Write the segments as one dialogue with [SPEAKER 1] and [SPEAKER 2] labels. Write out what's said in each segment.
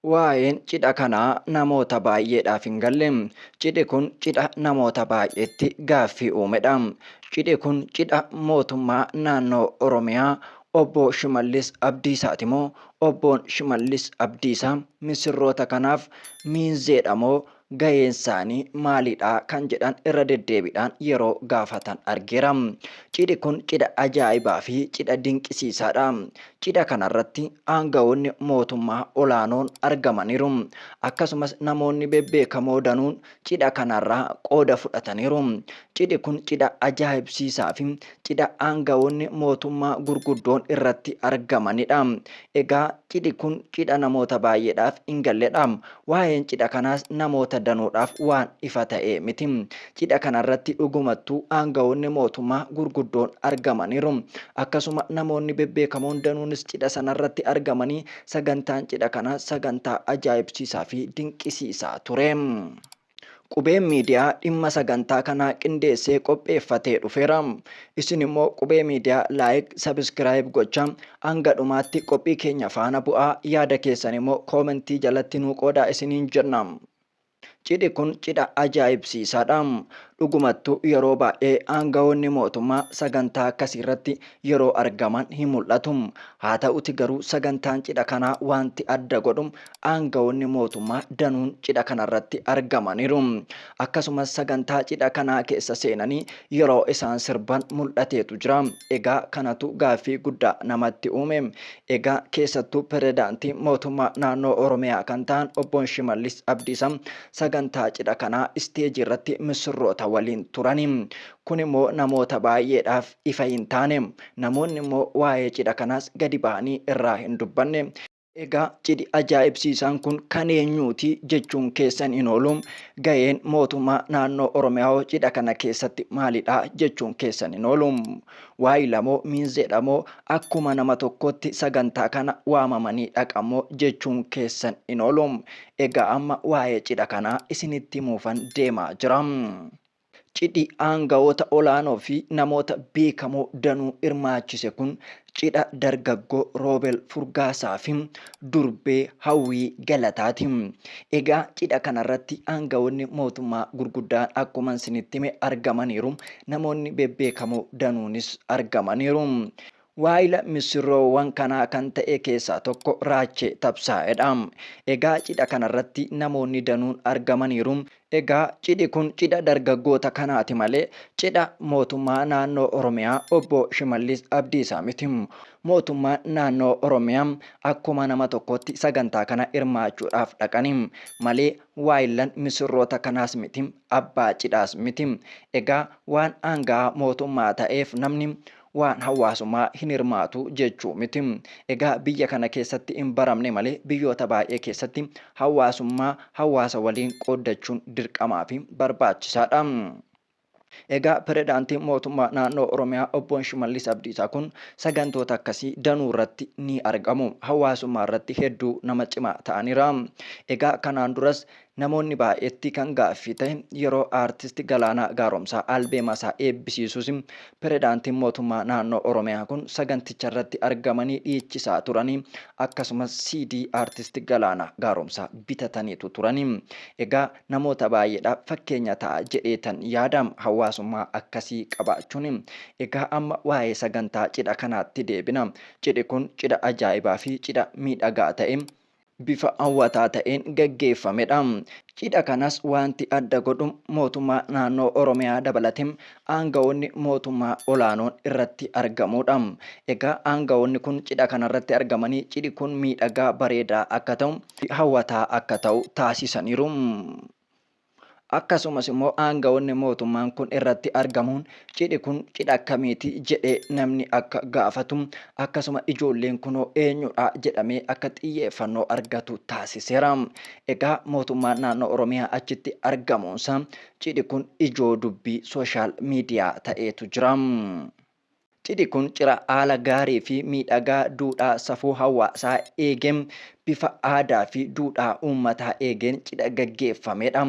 [SPEAKER 1] Waa'een cidha kanaa namoota baay'eedhaaf hin galle. Cidhi kun cidha namoota baay'eetti gaaffii uumedha. Cidhi kun cidha mootummaa naannoo Oromiyaa obbo Shimallis Abdiisaati moo obboon Shimallis Abdiisaa misirroota kanaaf miinzeedha moo gaheen isaanii maalidha kan jedhan irra deddeebiidhaan yeroo gaafatan argeera. Cidhi kun cidha ajaa'ibaa fi cidha dinqisiisaadha. Cidha kanarratti aangawoonni mootummaa olaanoon argamaniiru. Akkasumas namoonni bebbeekamoo danuun cidha kanarraa qooda fudhataniiru. Cidhi kun cidha ajaa'ibsiisaa fi cidha aangawoonni mootummaa gurguddoon irratti argamanidha. Egaa cidhi kun cidha namoota baay'eedhaaf hin galledha. Waa'een cidha kanaas namoota danuudhaaf waan ifa ta'e miti. Cidha kanarratti dhugumattuu aangawoonni mootummaa gurguddoon argamaniiru. Akkasuma namoonni bebbeekamoon danuunis cidha sanarratti argamanii sagantaan cidha kanaa sagantaa ajaa'ibsiisaa fi dinqisiisaa ture. Qubeen miidiyaa dhimma sagantaa kanaa qindeessee qopheeffatee dhufeera. Isin immoo qubee miidiyaa laayik, sabiskiraayib gochaa hanga dhumaatti qophii keenya faana bu'aa. Yaada keessan immoo koomentii jalatti nuu qoodaa isiniin jenna. Cidhi kun cidha ajaa'ibsiisaadha. Dhugumattuu yeroo baay'ee aangawoonni mootummaa sagantaa akkasii irratti yeroo argaman hin mul'atu. Haa ta'uti garuu sagantaan cidha kanaa wanti adda godhu aangawoonni mootummaa danuun cidha kanarratti argamaniiru. Akkasumas sagantaa cidha kanaa keessa seenanii yeroo isaan sirban mul'ateetu jira. Egaa kanatu gaaffii guddaa namatti uume. Egaa keessattuu pirezidaantii mootummaa naannoo Oromiyaa kan ta'an obboon Shimallis Abdiisaa sagantaa cidha kanaa isteejii irratti misirroota waliin turani. Kun immoo namoota baay'eedhaaf ifa hin taane. Namoonni immoo waa'ee cidha kanaas gadi ba'anii irraa hin dubbanne. Egaa cidhi ajaa'ibsiisaan kun kan eenyuuti jechuun keessan hin oolu. Gaheen mootummaa naannoo Oromiyaa cidha kana keessatti maalidha jechuun keessan hin oolu. Waayila moo miinzeedha moo akkuma nama tokkotti sagantaa kana waamamanii dhaqamoo jechuun keessan hin oolu. Egaa amma waa'ee cidha kanaa isinitti himuufan deemaa jira. Cidhi aangawoota olaanoo fi namoota beekamoo danuu hirmaachise kun cidha dargaggoo Roobel Furgaasaa fi durbee Hawwii Galataati. Egaa cidha kanarratti aangawoonni mootummaa gurguddaan akkuma isinitti hime argamaniiru. Namoonni bebbeekamoo danuunis argamaniiru. Waayila misirroowwan kanaa kan ta'e keessaa tokko Raachee Tabsaa'edha. Egaa cidha kanarratti namoonni danuun argamaniiru. Egaa cidhi kun cidha dargaggoota kanaati malee cidha mootummaa naannoo Oromiyaa obbo Shimallis Abdiisaa miti. Mootummaan naannoo Oromiyaa akkuma nama tokkotti sagantaa kana hirmaachuudhaaf dhaqani malee waayilan misirroota kanaas miti, abbaa cidhaas miti. Egaa waan aangaa mootummaa ta'eef namni waan hawaasummaa hin hirmaatu jechuu miti. Egaa biyya kana keessatti hin baramne malee biyyoota baay'ee keessatti hawaasummaa hawaasa waliin qooddachuun dirqamaa fi barbaachisaadha. Egaa pirezidaantiin mootummaa naannoo Oromiyaa obboon Shimallis Abdiisaa kun sagantoota akkasii danuu irratti ni argamu. Hawaasummaa irratti hedduu nama cimaa ta'aniira. Egaa kanaan duras namoonni baay'eetti kan gaaffii ta'e yeroo aartisti Galaanaa Gaaromsaa albeema isaa eebbisiisus pirezidaantiin mootummaa naannoo Oromiyaa kun saganticha irratti argamanii dhiichisaa turanii akkasumas CD aartisti Galaanaa Gaaromsaa bitataniitu turanii. Egaa namoota baay'eedhaaf fakkeenya ta'a jedheetan yaadam hawaasummaa akkasii qabaachuun. Egaa amma waa'ee sagantaa cidha kanaatti deebina. Cidhi kun cidha ajaa'ibaa fi cidha miidhagaa ta'e bifa hawwataa ta'een gaggeeffamedha. Cidha kanas wanti adda godhu mootummaa naannoo Oromiyaa dabalatee aangawoonni mootummaa olaanoon irratti argamudha. Egaa aangawoonni kun cidha kanarratti argamanii cidhi kun miidhagaa bareedaa akka ta'u hawwataa akka ta'u taasisaniiru. Akkasumas immoo aangawoonni mootummaan kun irratti argamuun cidhi kun cidha akkamiiti jedhee namni akka gaafatu akkasuma ijoolleen kunoo eenyudha jedhamee akka xiyyeeffannoo argatu taasiseera. Egaa mootummaan naannoo Oromiyaa achitti argamuunsa cidhi kun ijoo dubbii sooshaal miidiyaa ta'eetu jira. Cidhi kun cidha haala gaarii fi miidhagaa duudhaa safuu hawaasaa eegeen bifa aadaa fi duudhaa uummataa eegeen cidha gaggeeffamedha.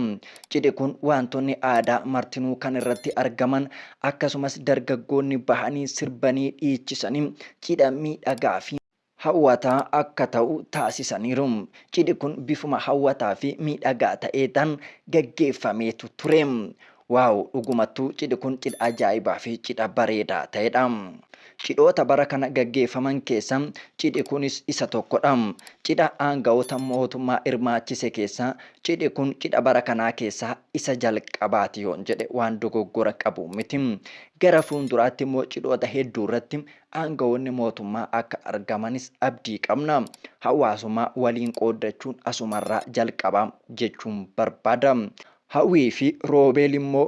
[SPEAKER 1] Cidhi kun wantoonni aadaa martinuu kan irratti argaman akkasumas dargaggoonni bahanii sirbanii dhiichisanii cidha miidhagaa fi hawwataa akka ta'u taasisaniiru. Cidhi kun bifuma hawwataa fi miidhagaa ta'eetan gaggeeffameetu ture. Waaw, dhugumattuu cidhi kun cidha ajaa'ibaa fi cidha bareedaa ta'edha. Cidhoota bara kana gaggeeffaman keessa cidhi kunis isa tokkodha. Cidha aanga'oota mootummaa hirmaachise keessa cidhi kun cidha bara kanaa keessaa isa jalqabaati yoon jedhe waan dogoggora qabu miti. Gara fuulduraatti immoo cidhoota hedduu irratti aanga'oonni mootummaa akka argamanis abdii qabna. Hawaasummaa waliin qooddachuun asumarraa jalqabaa jechuun barbaada. Hawwii fi roobeel immoo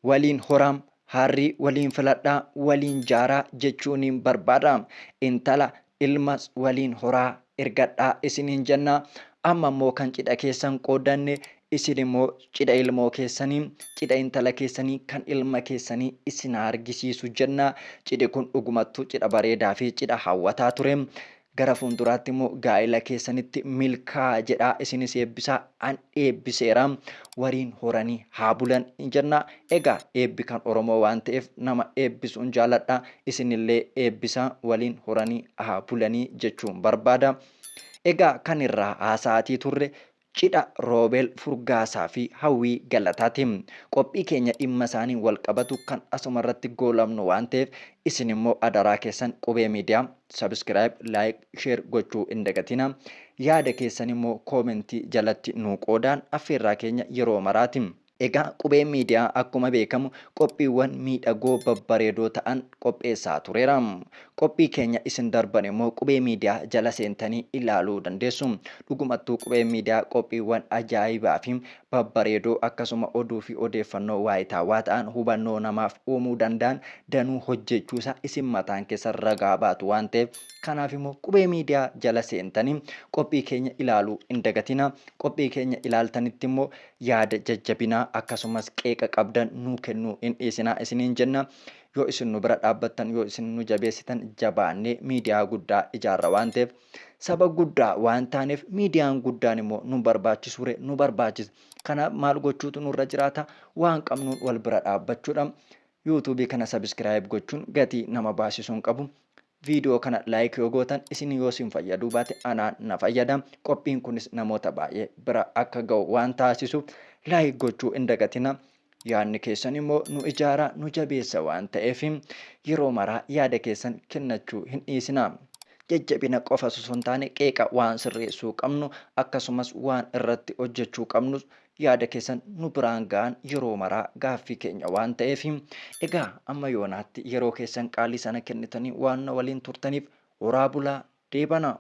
[SPEAKER 1] waliin horaa, harrii waliin filadhaa, waliin jaaraa jechuun barbaada. Intala ilmas waliin horaa ergadhaa isiniin jenna. Amma immoo kan cidha keessan qoodanne isin immoo cidha ilmoo keessanii, cidha intala keessanii, kan ilma keessanii isin argisiisu jenna. Cidhi kun dhugumattuu cidha bareedaa fi cidha hawwataa ture. Gara fuulduraatti immoo gaa'ela keessanitti milkaa jedhaa isinis eebbisaa, an eebbiseera. Waliin horanii haa bulan jenna. Egaa eebbi kan Oromoo waan ta'eef nama eebbisuun jaalladha. Isinillee eebbisaa waliin horanii haa bulanii jechuun barbaada. Egaa kan irraa haasa'atii turre cidha roobeel furgaasaa fi hawwii galataati. Qophii keenya dhimma isaanii wal qabatu kan asuma irratti goolabnu waan ta'eef isin immoo adaraa keessan qubee miidiyaa subscribe, like, share gochuu hin dagatina. Yaada keessan immoo koomentii jalatti nuu qoodaan affeerraa keenya yeroo maraati. Egaa qubeen miidiyaa akkuma beekamu qophiiwwan miidhagoo babbareedoo ta'an qopheessaa tureera. Qophii keenya isin darban immoo qubee miidiyaa jala seentanii ilaaluu dandeessu. Dhugumattuu qubeen miidiyaa qophiiwwan ajaa'ibaa fi babbareedoo akkasuma oduu fi odeeffannoo waayitaawaa ta'an hubannoo namaaf uumuu danda'an danuu hojjechuusaa isin mataan keessan ragaa baatu waan ta'eef kanaaf immoo qubee miidiyaa jala seentanii qophii keenya ilaaluu hin dagatina. Qophii keenya ilaaltanitti immoo yaada jajjabinaa akkasumas qeeqa qabdan nuu kennuu hin dhiisinaa isiniin jenna. Yoo isin nu bira dhaabbattan, yoo isin nu jabeessitan jabaannee miidiyaa guddaa ijaarra waan ta'eef saba guddaa waan taaneef miidiyaan guddaan immoo nu barbaachisuure nu barbaachisa. Kana maal gochuutu nurra jiraata? Waan qabnuun wal bira dhaabbachuudha. yuutuubii kana sabiskiraayib gochuun gatii nama baasisuu hin qabu. Viidiyoo kana laayik yoo gootan isin yoo isin fayyaduu baate anaan na fayyada. Qophiin kunis namoota baay'ee bira akka ga'u waan taasisuuf laayik gochuu hin dagatina. Yaadni keessan immoo nu ijaaraa nu jabeessa waan ta'eef yeroo maraa yaada keessan kennachuu hin dhiisina. Jajjabina qofa osoo hin taane qeeqa waan sirreessuu qabnu akkasumas waan irratti hojjechuu qabnu yaada keessan nu biraan ga'an yeroo maraa gaaffii keenya waan ta'eef egaa amma yoonaatti yeroo keessan qaalii sana kennitanii waan waliin turtaniif horaa bulaa deebana.